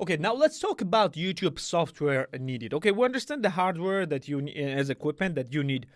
Okay, now let's talk about YouTube software needed. Okay, we understand the hardware that you need as equipment that you need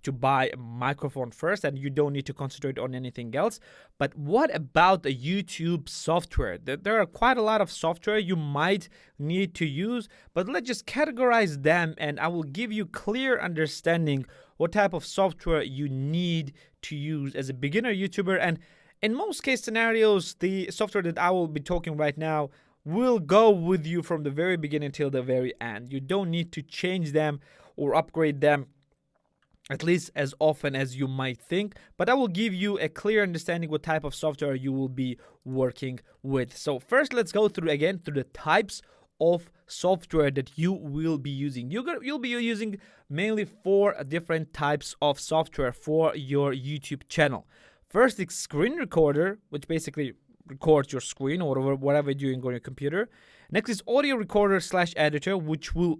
to buy a microphone first, and you don't need to concentrate on anything else. But what about the YouTube software? There are quite a lot of software you might need to use, but let's just categorize them, and I will give you clear understanding what type of software you need to use as a beginner YouTuber. And in most case scenarios, the software that I will be talking right now will go with you from the very beginning till the very end. You don't need to change them or upgrade them, at least as often as you might think, but I will give you a clear understanding what type of software you will be working with. So first, let's go through the types of software that you will be using. You'll be using mainly 4 different types of software for your YouTube channel. First, it's screen recorder, which basically records your screen or whatever you're doing on your computer. Next is audio recorder / editor, which will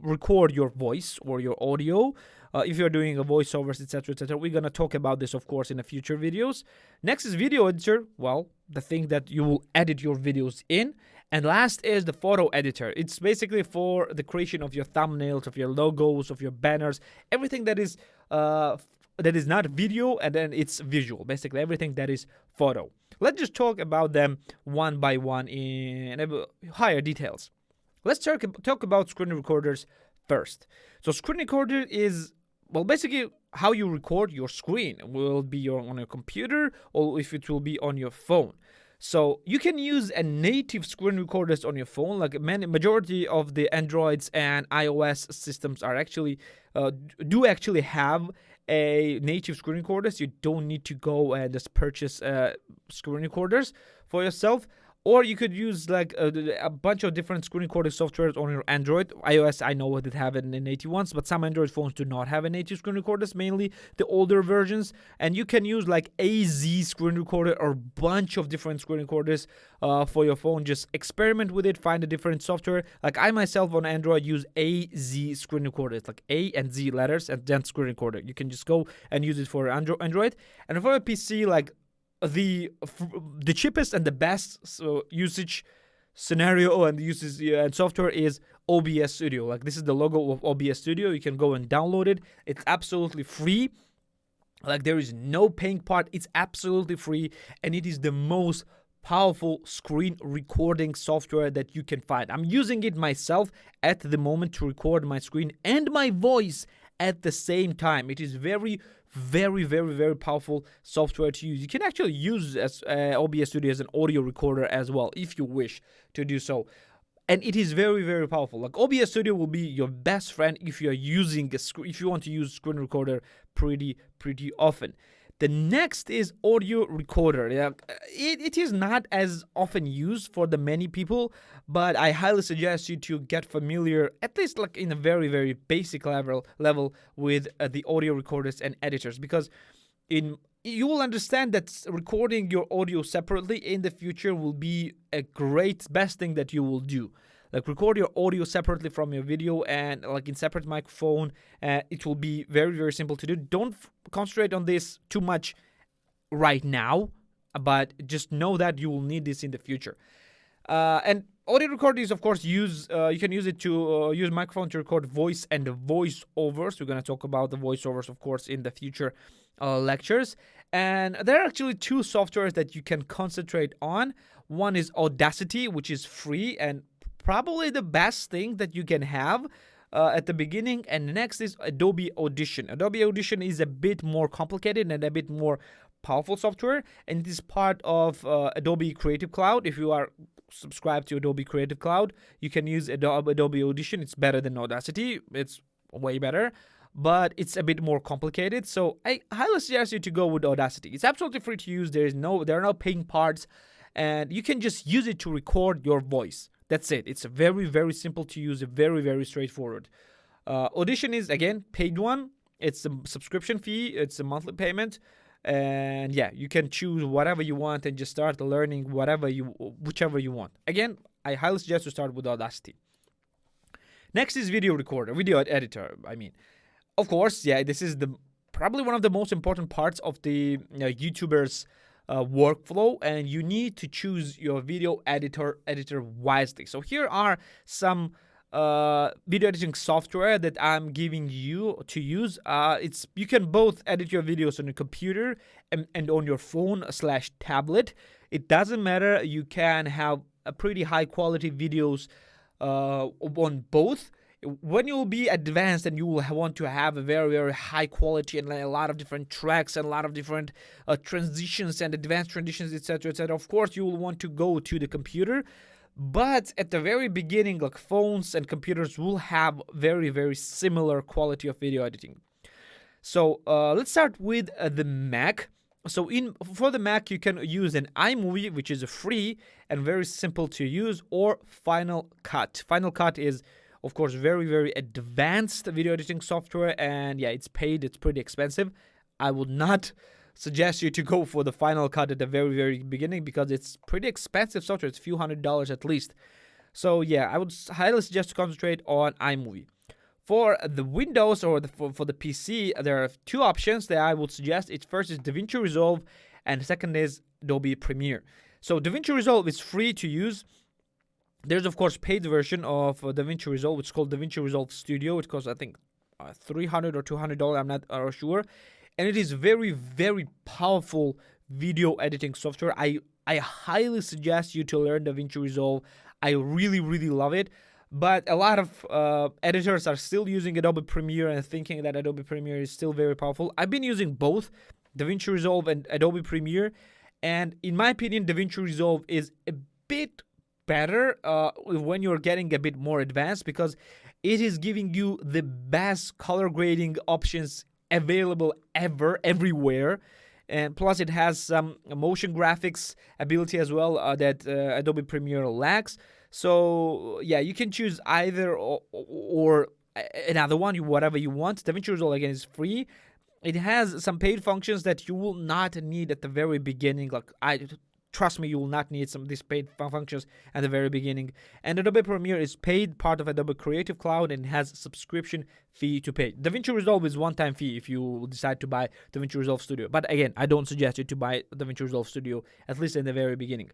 record your voice or your audio. If you're doing a voiceovers, etc., etc. We're gonna talk about this, of course, in the future videos. Next is video editor. Well, the thing that you will edit your videos in. And last is the photo editor. It's basically for the creation of your thumbnails, of your logos, of your banners, everything that is not video, and then it's visual. Basically, everything that is photo. Let's just talk about them one by one in higher details. Let's talk about screen recorders first. So screen recorder is, well, basically how you record your screen. Will it be on your computer or if it will be on your phone. So you can use a native screen recorders on your phone. Like majority of the Androids and iOS systems are actually do actually have a native screen recorders. You don't need to go and just purchase screen recorders for yourself. Or you could use like a bunch of different screen recording softwares on your Android. iOS, I know that have native ones, but some Android phones do not have a native screen recorders, mainly the older versions. And you can use like AZ screen recorder or bunch of different screen recorders for your phone. Just experiment with it, find a different software. Like I myself on Android use AZ screen recorders, like A and Z letters and then screen recorder. You can just go and use it for Android. And for a PC, like the cheapest and the best usage scenario and usage and software is OBS Studio. Like this is the logo of OBS Studio. You can go and download it. It's absolutely free. Like there is no paying part. It's absolutely free, and it is the most powerful screen recording software that you can find. I'm using it myself at the moment to record my screen and my voice at the same time. It is very powerful software to use. You can actually use OBS Studio as an audio recorder as well if you wish to do so. And it is very powerful. Like OBS Studio will be your best friend if you are using if you want to use screen recorder pretty often. The next is audio recorder. Yeah, it is not as often used for the many people, but I highly suggest you to get familiar, at least like in a very basic level with the audio recorders and editors, because you will understand that recording your audio separately in the future will be a best thing that you will do. Like record your audio separately from your video and like in separate microphone. It will be very simple to do. Don't concentrate on this too much right now, but just know that you will need this in the future. And audio recordings, of course, you can use it to use microphone to record voice and voiceovers. We're going to talk about the voiceovers, of course, in the future lectures. And there are actually 2 softwares that you can concentrate on. One is Audacity, which is free and probably the best thing that you can have at the beginning. And the next is Adobe Audition. Adobe Audition is a bit more complicated and a bit more powerful software, and it is part of Adobe Creative Cloud. If you are subscribed to Adobe Creative Cloud, you can use Adobe Audition. It's better than Audacity. It's way better, but it's a bit more complicated. So I highly suggest you to go with Audacity. It's absolutely free to use. There are no paying parts, and you can just use it to record your voice. That's it. It's very simple to use, very straightforward. Audition is, again, paid one. It's a subscription fee. It's a monthly payment. And yeah, you can choose whatever you want and just start learning whichever you want. Again, I highly suggest to start with Audacity. Next is video editor. I mean, of course, yeah, this is probably one of the most important parts of the YouTuber's workflow, and you need to choose your video editor wisely. So here are some video editing software that I'm giving you to use. You can both edit your videos on your computer and on your phone/tablet. It doesn't matter. You can have a pretty high quality videos on both. When you will be advanced and you will want to have a very, very high quality and a lot of different tracks and a lot of different transitions and advanced transitions, etc., etc., of course you will want to go to the computer. But at the very beginning, like, phones and computers will have very, very similar quality of video editing. So let's start with the Mac. So for the Mac, you can use an iMovie, which is free and very simple to use, or Final Cut. Final Cut is, of course, very, very advanced video editing software, and yeah, it's paid. It's pretty expensive. I would not suggest you to go for the Final Cut at the very, very beginning, because it's pretty expensive software. It's a few $100s at least. So yeah, I would highly suggest to concentrate on iMovie. For the Windows or for the PC, there are two options that I would suggest. First is DaVinci Resolve, and second is Adobe Premiere. So DaVinci Resolve is free to use. There's, of course, paid version of DaVinci Resolve, which is called DaVinci Resolve Studio. It costs, I think, $300 or $200. I'm not sure. And it is very, very powerful video editing software. I highly suggest you to learn DaVinci Resolve. I really, really love it. But a lot of editors are still using Adobe Premiere and thinking that Adobe Premiere is still very powerful. I've been using both DaVinci Resolve and Adobe Premiere. And in my opinion, DaVinci Resolve is a bit better when you're getting a bit more advanced, because it is giving you the best color grading options available everywhere. And plus it has some motion graphics ability as well that Adobe Premiere lacks. So yeah, you can choose either or another one, whatever you want. DaVinci Resolve, again, is free. It has some paid functions that you will not need at the very beginning. Trust me, you will not need some of these paid functions at the very beginning. And Adobe Premiere is paid, part of Adobe Creative Cloud, and has subscription fee to pay. DaVinci Resolve is one-time fee if you decide to buy DaVinci Resolve Studio. But again, I don't suggest you to buy DaVinci Resolve Studio, at least in the very beginning.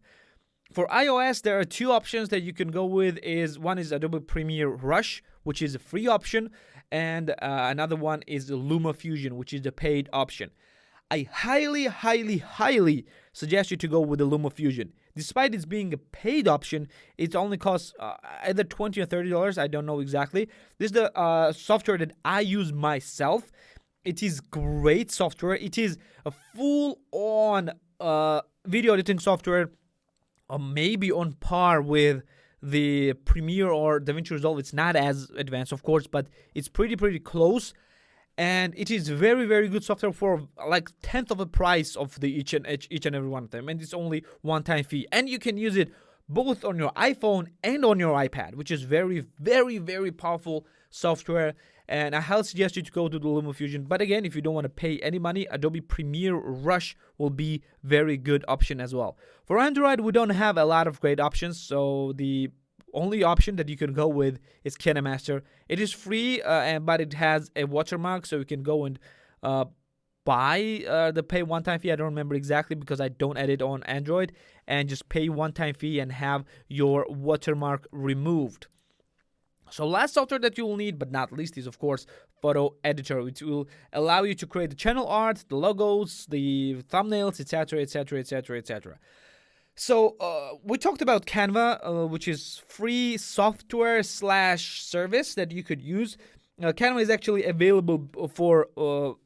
For iOS, there are two options that you can go with. One is Adobe Premiere Rush, which is a free option, and another one is LumaFusion, which is the paid option. I highly, highly, highly suggest you to go with the LumaFusion. Despite it being a paid option, it only costs either $20 or $30. I don't know exactly. This is the software that I use myself. It is great software. It is a full-on video editing software, maybe on par with the Premiere or DaVinci Resolve. It's not as advanced, of course, but it's pretty close. And it is very, very good software for like 1/10 of the price of the each and every one of them. And it's only one-time fee. And you can use it both on your iPhone and on your iPad, which is very, very, very powerful software. And I highly suggest you to go to the LumaFusion. But again, if you don't want to pay any money, Adobe Premiere Rush will be very good option as well. For Android, we don't have a lot of great options. So the only option that you can go with is KineMaster. It is free, but it has a watermark, so you can go and buy the pay one-time fee. I don't remember exactly because I don't edit on Android, and just pay one-time fee and have your watermark removed. So last software that you will need, but not least, is of course Photo Editor, which will allow you to create the channel art, the logos, the thumbnails, etc., etc., etc., etc. So we talked about Canva, which is free software / service that you could use. Canva is actually available for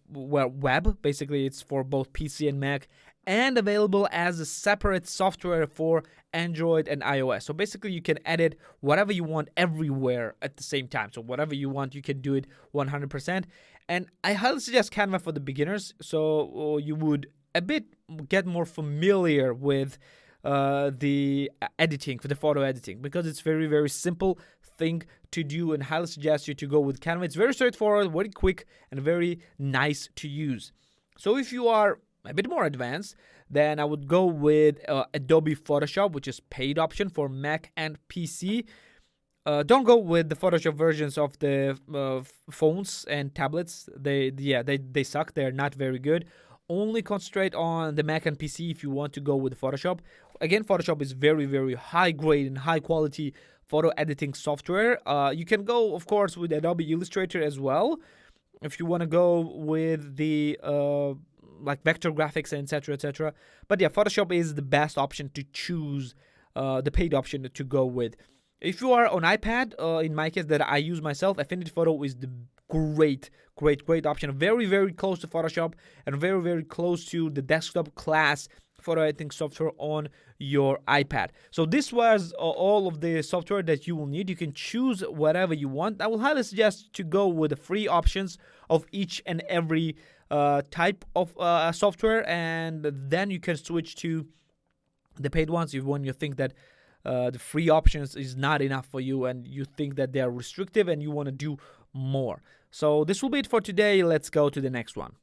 web. Basically, it's for both PC and Mac, and available as a separate software for Android and iOS. So basically, you can edit whatever you want everywhere at the same time. So whatever you want, you can do it 100%. And I highly suggest Canva for the beginners, so you would a bit get more familiar with the editing, for the photo editing, because it's very, very simple thing to do, and highly suggest you to go with Canva. It's very straightforward, very quick, and very nice to use. So if you are a bit more advanced, then I would go with Adobe Photoshop, which is paid option for Mac and PC. Don't go with the Photoshop versions of the phones and tablets. They suck. They're not very good. only concentrate on the Mac and PC if you want to go with Photoshop. Again, Photoshop is very, very high grade and high quality photo editing software. You can go, of course, with Adobe Illustrator as well if you want to go with the like vector graphics, etc., etc. But yeah, Photoshop is the best option to choose, the paid option to go with. If you are on iPad, in my case that I use myself, Affinity Photo is the great option. Very, very close to Photoshop and very, very close to the desktop class photo editing software on your iPad. So this was all of the software that you will need. You can choose whatever you want. I will highly suggest to go with the free options of each and every type of software, and then you can switch to the paid ones when you think that the free options is not enough for you and you think that they are restrictive and you want to do more. So this will be it for today. Let's go to the next one.